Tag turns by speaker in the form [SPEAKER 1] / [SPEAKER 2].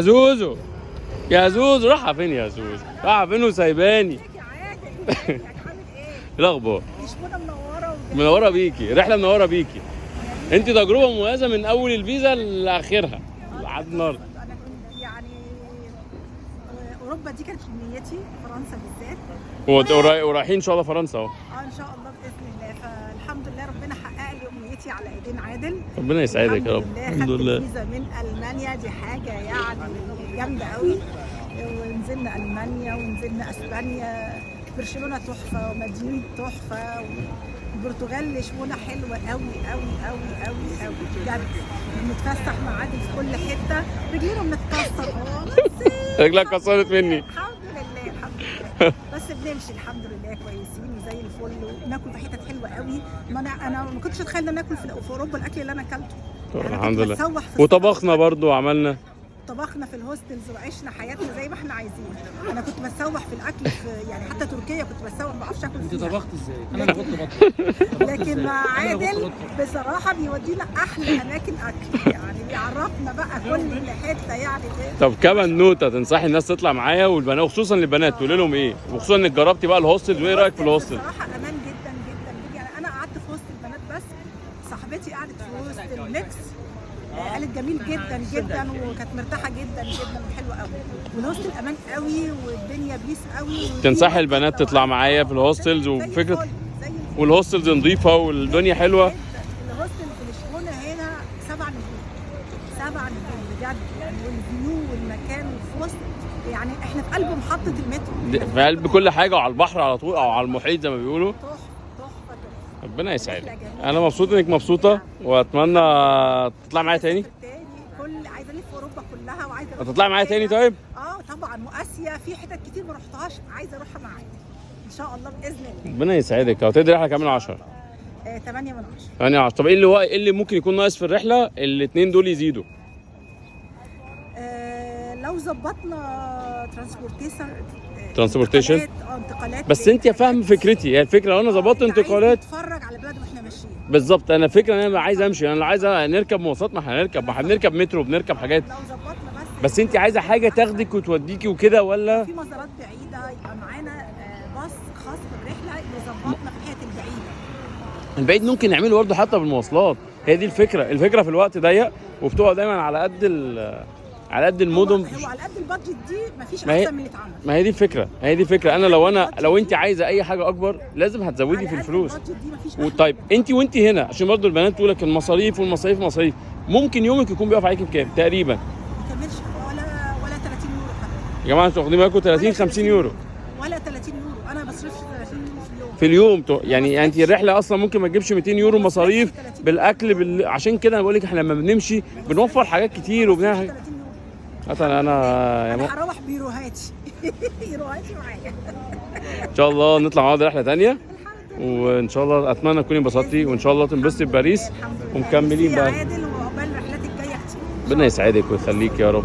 [SPEAKER 1] زوزو يا زوزو رايحه فين يا زوزو؟ رايحه فين وسايباني؟
[SPEAKER 2] ايه
[SPEAKER 1] الاخبار؟
[SPEAKER 2] مش منوره
[SPEAKER 1] منوره بيكي، رحله منوره بيكي. انت تجربه مميزه من اول الفيزا لاخرها لحد النهارده.
[SPEAKER 2] انا كنت يعني اوروبا دي كانت امنيتي، فرنسا بالذات.
[SPEAKER 1] ورايحين ان شاء الله فرنسا اهو.
[SPEAKER 2] ان شاء الله باذن الله، فالحمد لله ربنا حقق لي امنيتي على ايدين عادل.
[SPEAKER 1] ربنا يسعدك يا رب.
[SPEAKER 2] الحمد لله. خدت فيزا من المانيا، دي حاجه يعني جامده قوي. ونزلنا المانيا ونزلنا اسبانيا، برشلونه تحفه ومدريد تحفه، البرتغال شمونه حلوه قوي قوي قوي قوي قوي بجد. بنتفسح مع عادل في كل حته، رجلينا بنتكسر
[SPEAKER 1] رجلك كسرت مني.
[SPEAKER 2] الحمد لله الحمد لله. بس بنمشي الحمد لله كويسين وزي الفل، وناكل في حتت حلوه قوي. ما انا ما كنتش اتخيل ان ناكل في اوروبا الاكل اللي انا اكلته.
[SPEAKER 1] الحمد لله. وطبخنا برضو وعملنا،
[SPEAKER 2] طبخنا في الهوستلز وعشنا حياتنا زي ما احنا عايزين. انا كنت بتسوح في الاكل في يعني حتى تركيا كنت بتسوح، ما بعرفش اكل.
[SPEAKER 3] انت طبخت ازاي؟ انا كنت بطبخ.
[SPEAKER 2] لكن مع عادل بصراحه بيودينا احلى اماكن اكل، يعني بيعرفنا بقى كل حته يعني.
[SPEAKER 1] طب كمان نوته تنصحي الناس تطلع معايا والبنات، وخصوصا للبنات تقول لهم ايه؟ وخصوصا انك جربتي بقى الهوستل، وايه رايك في الهوستل؟
[SPEAKER 2] بصراحه امان جدا جدا، يعني انا قعدت في هوستل بنات بس، صاحبتي قعدت في هوستل ميكس، قالت جميل جدا جدا وكانت مرتاحه جدا جدا وحلوه قوي، والهوستل امان قوي والدنيا بيس قوي.
[SPEAKER 1] تنصحي البنات تطلع معايا في الهوستلز وفكره، والهوستلز نظيفه والدنيا حلوه.
[SPEAKER 2] الهوستل في الشحونه هنا 7 نجوم 7 نجوم بجد يعني، والفيو والمكان وفي وسط يعني احنا في قلب محطه المترو،
[SPEAKER 1] في قلب كل حاجه، وعلى البحر على طول او على المحيط زي ما بيقولوا.
[SPEAKER 2] تحفه.
[SPEAKER 1] ربنا يسعدك. انا مبسوط انك مبسوطه، واتمنى تطلع معايا تاني.
[SPEAKER 2] عايزه الف اوروبا كلها وعايزه
[SPEAKER 1] هتطلعي معايا تاني؟ طيب
[SPEAKER 2] طبعا، واسيا في حتت كتير ما رحتهاش عايزه اروحها معاك ان شاء الله باذن الله.
[SPEAKER 1] ربنا يسعدك. هتقدري رحله كامله 10؟
[SPEAKER 2] 8 من 10.
[SPEAKER 1] 8 10. طب ايه اللي ممكن يكون ناقص في الرحله الاثنين دول يزيدوا؟
[SPEAKER 2] لو ظبطنا
[SPEAKER 1] ترانسبورتيشن
[SPEAKER 2] انتقالات.
[SPEAKER 1] بس انت فاهم فكرتي، هي الفكره لو انا ظبطت انتقالات
[SPEAKER 2] نتفرج على بلاد واحنا ماشيين.
[SPEAKER 1] بالظبط. انا فكره ان انا عايز امشي، انا لو عايز نركب مواصلات ما احنا بنركب مترو، بنركب حاجات.
[SPEAKER 2] لو ظبطنا
[SPEAKER 1] بس انت عايزه حاجه تاخدك وتوديكي وكده، ولا
[SPEAKER 2] في مزارات بعيده يبقى معانا باص خاص بالرحله يظبطنا في الحتت البعيده.
[SPEAKER 1] البعيد ممكن نعمله برضه حتى بالمواصلات. هي دي الفكره في الوقت ضيق، وبتبقى دايما على قد المدن.
[SPEAKER 2] هو على قد البادجت دي مفيش احسن من اللي اتعمل.
[SPEAKER 1] ما هي دي الفكره. انا لو انت عايزه اي حاجه اكبر لازم هتزودي في الفلوس. طيب انت هنا عشان برضه البنات تقول لك المصاريف مصاريف. ممكن يومك يكون بيقف عليكي بكام تقريبا؟
[SPEAKER 2] ما يكملش ولا 30 يورو حتى.
[SPEAKER 1] يا جماعه انتوا واخدين بالكم 30 50 يورو
[SPEAKER 2] ولا 30 يورو. انا ما بصرفش 30 يورو
[SPEAKER 1] في اليوم. يعني انت الرحله اصلا ممكن ما تجيبش 200 يورو مصاريف بالاكل عشان كده انا بقول لك احنا لما بنمشي بنوفر حاجات كتير وبنعمل. انا
[SPEAKER 2] هروح بيروهاتي يروهاتي معايا.
[SPEAKER 1] ان شاء الله نطلع مع بعض رحله ثانيه، وان شاء الله اتمنى تكوني انبسطتي، وان شاء الله تنبسطي في باريس ومكملين بقى.
[SPEAKER 2] عادل وعقبال الرحلات الجايه كتير.
[SPEAKER 1] ربنا يسعدك ويخليك يا رب.